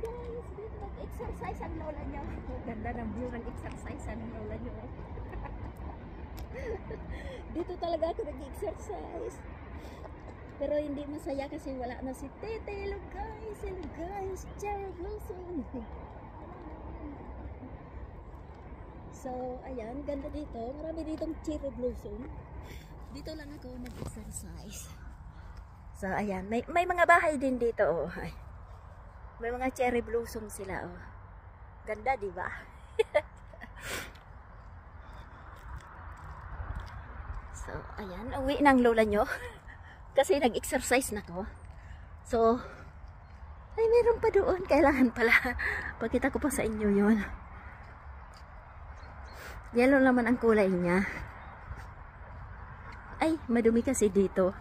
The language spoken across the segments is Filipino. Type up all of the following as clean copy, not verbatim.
guys, dito nag-exercise ang lola niyo. Ganda ng view ng exercise ang lola niyo. Dito talaga ako nag-exercise. Pero hindi masaya kasi wala na si Tete. Hello guys, cherry blossom. So, ayan, ganda dito. Marami ditong cherry blossom. Dito lang ako nag-exercise. So, ayan, may mga bahay din dito, oh. May mga cherry blossom sila, oh. Ganda, di ba? So, ayan, uwi ng lola nyo. Kasi nag-exercise na ko. So, ay, meron pa doon. Kailangan pala. Pakita ko pa sa inyo yun. Yellow naman ang kulay niya. Ay, madumi kasi dito.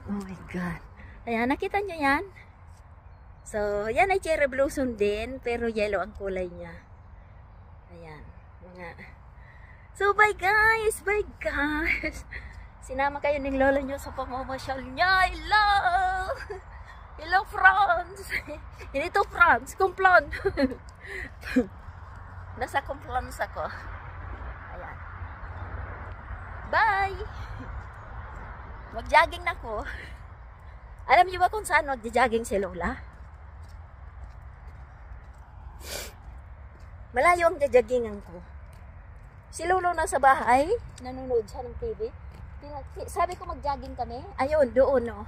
Oh my God. Ayan, nakita nyo yan? So, yan ay cherry blossom din. Pero yellow ang kulay niya. Ayan. Mga... So, bye guys! Bye guys! Sinama kayo ng lola nyo sa pamamasyal niya. Hello! Hello, France! Hindi to France. Kumplon! Nasa Kumplons ako. Ayan. Bye! Mag-jogging na ako. Alam niyo ba kung saan mag-jogging si Lola? Malayo ang joggingan ko. Si Lolo nasa bahay, nanonood siya ng TV. Sabi ko mag-jogging kami. Ayun, doon, no.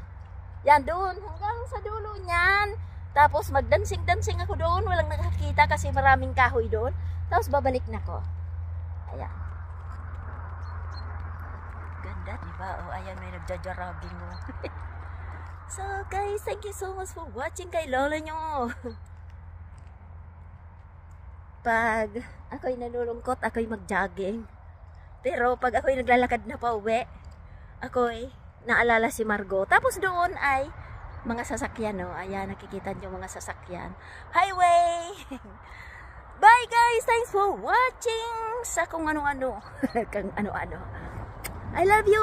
Yan, doon. Hanggang sa dulo niyan. Tapos mag-dancing-dancing ako doon. Walang nakakita kasi maraming kahoy doon. Tapos babalik na ko. Ayan. Ganda, diba? O, ayan, may nagja-jogging mo. So, guys, thank you so much for watching kay lola nyo. Pag ako'y nalulungkot, ako'y mag-jogging. Pero pag ako'y naglalakad na pauwi, ako'y naalala si Margot. Tapos doon ay mga sasakyan, no? Ayan, nakikita nyo mga sasakyan. Highway! Bye guys! Thanks for watching sa kung ano-ano. Kung ano-ano. I love you!